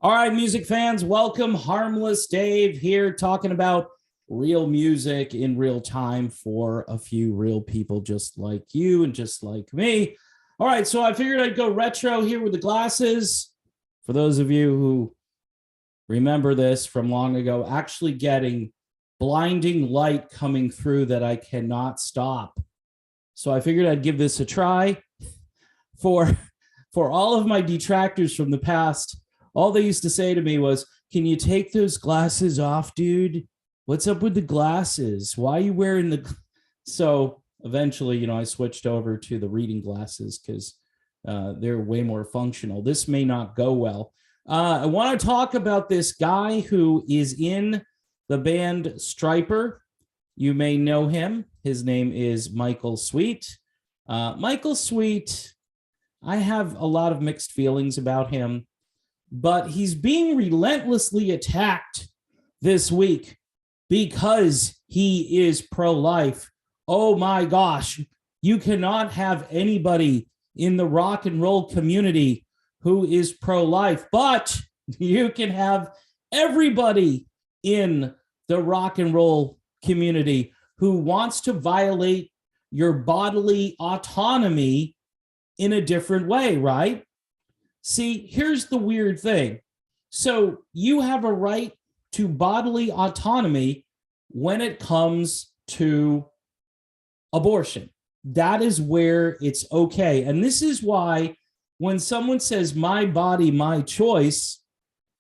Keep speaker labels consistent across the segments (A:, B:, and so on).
A: All right, music fans, welcome. Harmless Dave here talking about real music in real time for a few real people just like you and just like me. All right, so I figured I'd go retro here with the glasses. For those of you who remember this from long ago, actually getting blinding light coming through that I cannot stop. So I figured I'd give this a try. For all of my detractors from the past, all they used to say to me was, "Can you take those glasses off, dude? What's up with the glasses? Why are you wearing the?" So eventually, I switched over to the reading glasses because they're way more functional. This may not go well. I want to talk about this guy who is in the band Stryper. You may know him. His name is Michael Sweet. Michael Sweet, I have a lot of mixed feelings about him, but he's being relentlessly attacked this week because he is pro-life. Oh my gosh, you cannot have anybody in the rock and roll community who is pro-life, but you can have everybody in the rock and roll community who wants to violate your bodily autonomy in a different way, right? See, here's the weird thing. So you have a right to bodily autonomy when it comes to abortion. That is where it's okay. And this is why when someone says, "My body, my choice,"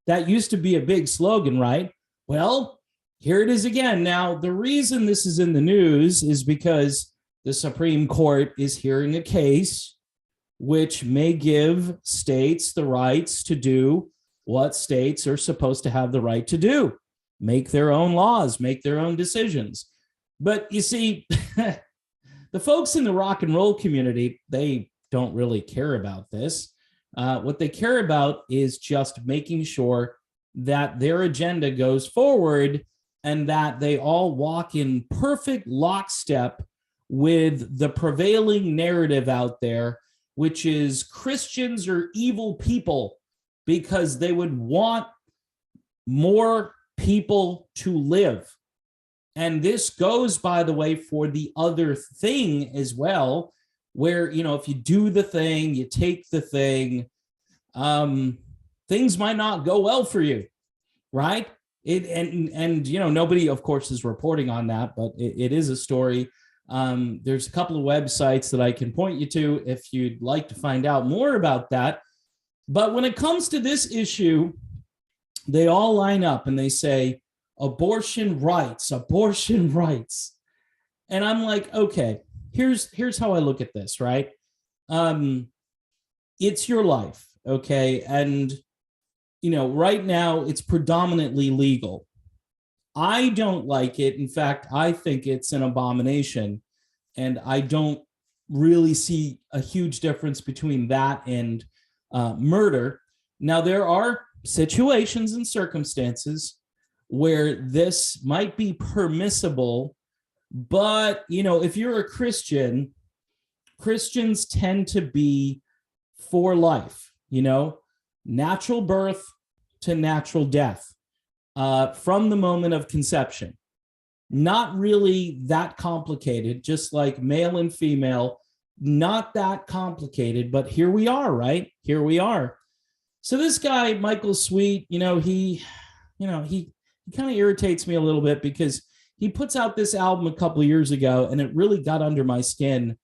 A: that used to be a big slogan, right? Well, here it is again. Now, the reason this is in the news is because the Supreme Court is hearing a case which may give states the rights to do what states are supposed to have the right to do: make their own laws, make their own decisions. But you see, the folks in the rock and roll community, they don't really care about this. What they care about is just making sure that their agenda goes forward and that they all walk in perfect lockstep with the prevailing narrative out there, which is Christians are evil people because they would want more people to live. And this goes, by the way, for the other thing as well, where, if you do the thing, you take the thing, things might not go well for you, right? Nobody, of course, is reporting on that, but it is a story. There's a couple of websites that I can point you to if you'd like to find out more about that. But when it comes to this issue, they all line up and they say, abortion rights. And I'm like, okay, here's how I look at this, right? It's your life, okay? And, right now it's predominantly legal. I don't like it. In fact, I think it's an abomination. And I don't really see a huge difference between that and murder. Now, there are situations and circumstances where this might be permissible, but, if you're a Christian, Christians tend to be for life, natural birth to natural death. From the moment of conception. Not really that complicated, just like male and female, not that complicated, but here we are, right? Here we are. So this guy, Michael Sweet, he kind of irritates me a little bit because he puts out this album a couple of years ago, and it really got under my skin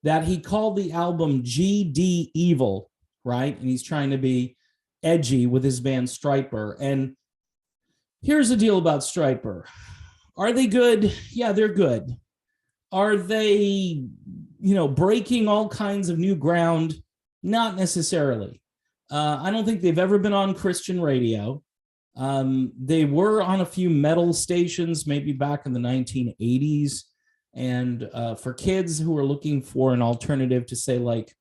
A: that he called the album GD Evil, right? And he's trying to be edgy with his band Stryper. And here's the deal about Stryper. Are they good? Yeah, they're good. Are they, breaking all kinds of new ground? Not necessarily. I don't think they've ever been on Christian radio. They were on a few metal stations, maybe back in the 1980s. And for kids who are looking for an alternative to, say, like,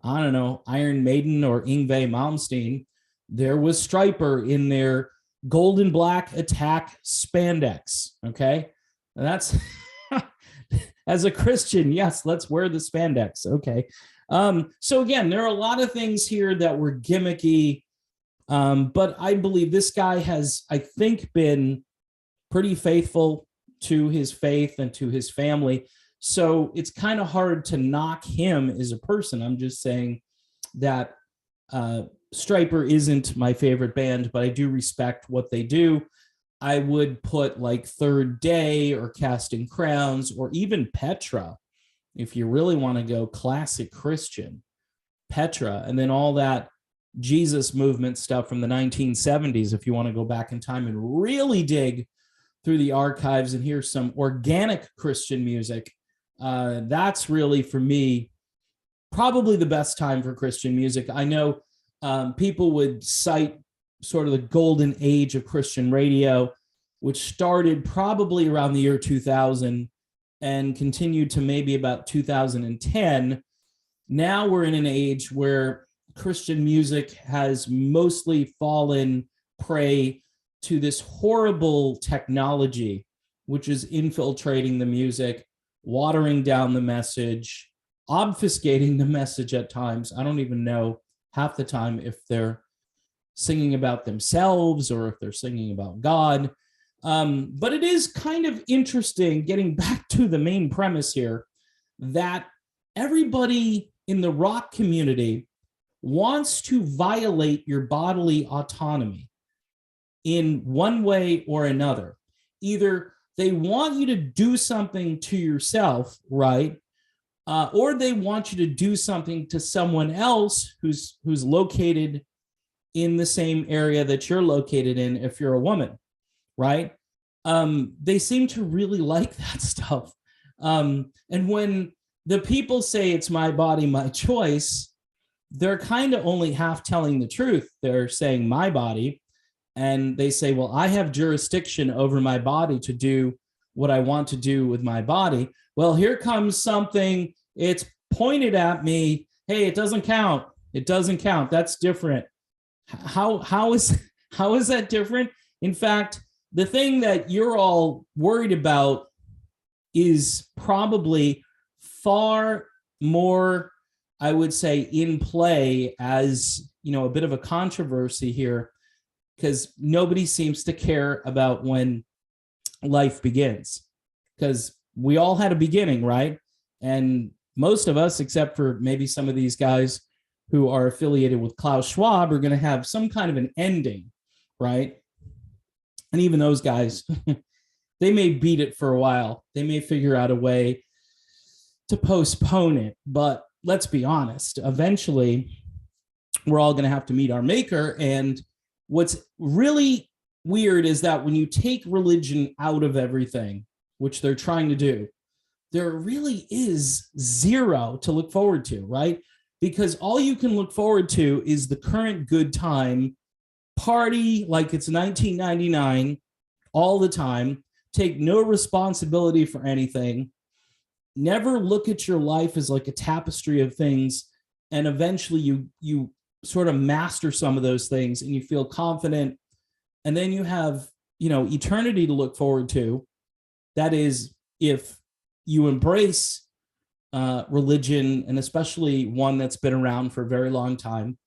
A: I don't know, Iron Maiden or Yngwie Malmsteen, there was Stryper in their golden black attack spandex. Okay. And that's as a Christian, yes, let's wear the spandex. Okay. So again, there are a lot of things here that were gimmicky But I believe this guy has, I think, been pretty faithful to his faith and to his family. So it's kind of hard to knock him as a person. I'm just saying that Stryper isn't my favorite band, but I do respect what they do. I would put like Third Day or Casting Crowns or even Petra, if you really want to go classic Christian, Petra, and then all that Jesus movement stuff from the 1970s, if you want to go back in time and really dig through the archives and hear some organic Christian music. That's really, for me, probably the best time for Christian music. I know people would cite sort of the golden age of Christian radio, which started probably around the year 2000 and continued to maybe about 2010. Now we're in an age where Christian music has mostly fallen prey to this horrible technology, which is infiltrating the music, watering down the message, obfuscating the message at times. I don't even know half the time if they're singing about themselves or if they're singing about God. But it is kind of interesting, getting back to the main premise here, that everybody in the rock community wants to violate your bodily autonomy in one way or another. Either they want you to do something to yourself, right? Or they want you to do something to someone else who's located in the same area that you're located in, if you're a woman, right? They seem to really like that stuff. And when the people say it's my body, my choice, they're kind of only half telling the truth. They're saying my body, and they say, well, I have jurisdiction over my body to do what I want to do with my body. Well, here comes something, it's pointed at me. Hey, it doesn't count. It doesn't count. That's different. How is that different? In fact, the thing that you're all worried about is probably far more, I would say, in play as, a bit of a controversy here, because nobody seems to care about when life begins, because we all had a beginning, right? And most of us, except for maybe some of these guys who are affiliated with Klaus Schwab, are going to have some kind of an ending, right? And even those guys, they may beat it for a while. They may figure out a way to postpone it. But let's be honest, eventually we're all going to have to meet our maker. And what's really weird is that when you take religion out of everything, which they're trying to do, there really is zero to look forward to, right? Because all you can look forward to is the current good time, party like it's 1999 all the time, take no responsibility for anything, never look at your life as like a tapestry of things, and eventually you sort of master some of those things and you feel confident, and then you have eternity to look forward to. That is, if you embrace religion, and especially one that's been around for a very long time.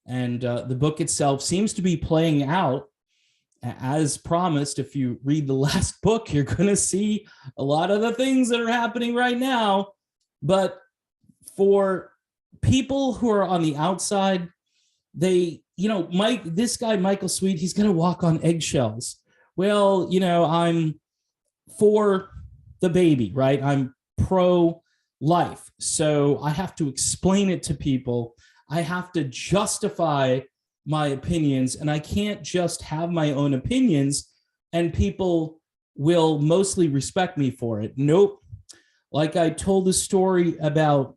A: And the book itself seems to be playing out as promised. If you read the last book, you're going to see a lot of the things that are happening right now. But for people who are on the outside, they, this guy, Michael Sweet, he's going to walk on eggshells. Well, I'm for the baby, right? I'm pro-life. So I have to explain it to people. I have to justify my opinions, and I can't just have my own opinions and people will mostly respect me for it. Nope. Like I told the story about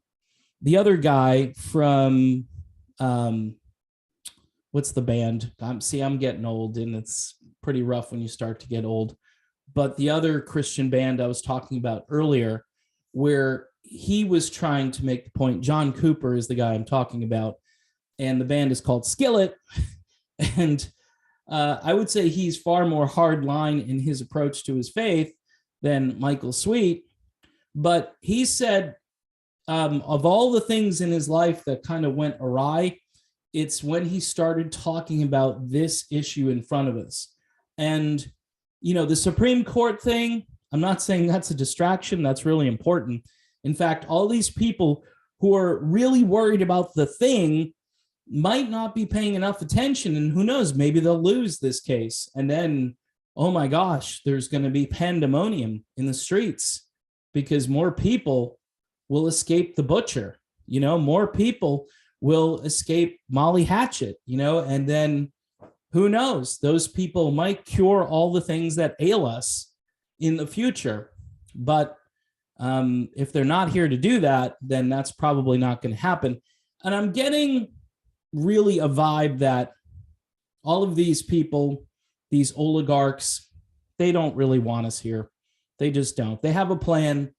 A: the other guy from, what's the band? I'm getting old, and it's pretty rough when you start to get old. But the other Christian band I was talking about earlier, where he was trying to make the point, John Cooper is the guy I'm talking about, and the band is called Skillet. And I would say he's far more hardline in his approach to his faith than Michael Sweet. But he said, of all the things in his life that kind of went awry, It's when he started talking about this issue in front of us. And, the Supreme Court thing, I'm not saying that's a distraction. That's really important. In fact, all these people who are really worried about the thing might not be paying enough attention. And who knows, maybe they'll lose this case. And then, oh my gosh, there's going to be pandemonium in the streets because more people will escape the butcher. More people will escape Molly Hatchet, and then who knows, those people might cure all the things that ail us in the future. But if they're not here to do that, then that's probably not going to happen. And I'm getting really a vibe that all of these people, these oligarchs, they don't really want us here. They just don't. They have a plan.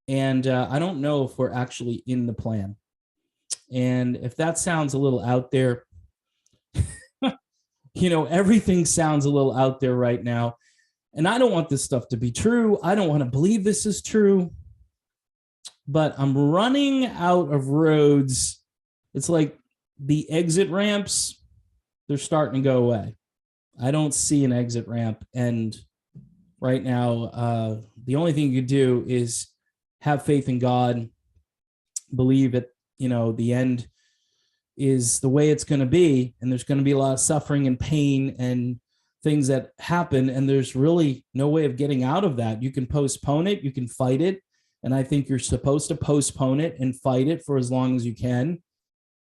A: And I don't know if we're actually in the plan. And if that sounds a little out there, everything sounds a little out there right now. And I don't want this stuff to be true. I don't want to believe this is true. But I'm running out of roads. It's like the exit ramps, they're starting to go away. I don't see an exit ramp. And right now, the only thing you could do is have faith in God, believe it, the end is the way it's going to be. And there's going to be a lot of suffering and pain and things that happen. And there's really no way of getting out of that. You can postpone it. You can fight it. And I think you're supposed to postpone it and fight it for as long as you can.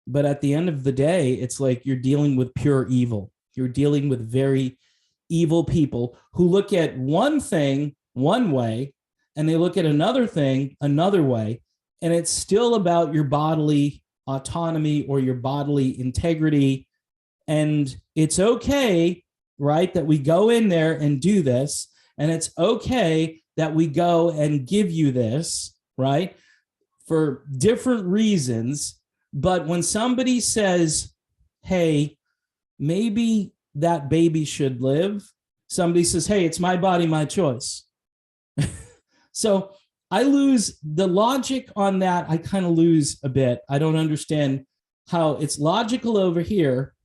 A: But at the end of the day, it's like you're dealing with pure evil. You're dealing with very evil people who look at one thing one way and they look at another thing another way. And it's still about your bodily autonomy or your bodily integrity. And it's okay, right, that we go in there and do this. And it's okay that we go and give you this, right, for different reasons. But when somebody says, hey, maybe that baby should live, somebody says, hey, it's my body, my choice. So I lose the logic on that. I kind of lose a bit. I don't understand how it's logical over here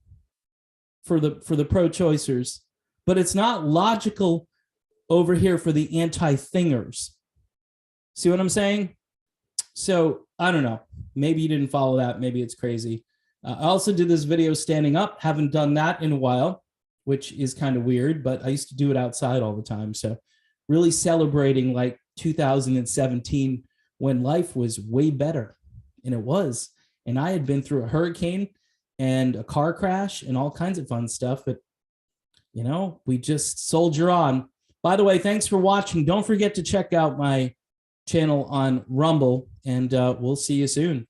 A: for the pro-choicers, but it's not logical over here for the anti-thingers. See what I'm saying? So I don't know. Maybe you didn't follow that. Maybe it's crazy. I also did this video standing up. Haven't done that in a while, which is kind of weird, but I used to do it outside all the time. So really celebrating like 2017 when life was way better. And it was. And I had been through a hurricane and a car crash and all kinds of fun stuff. But, we just soldier on. By the way, thanks for watching. Don't forget to check out my channel on Rumble, and we'll see you soon.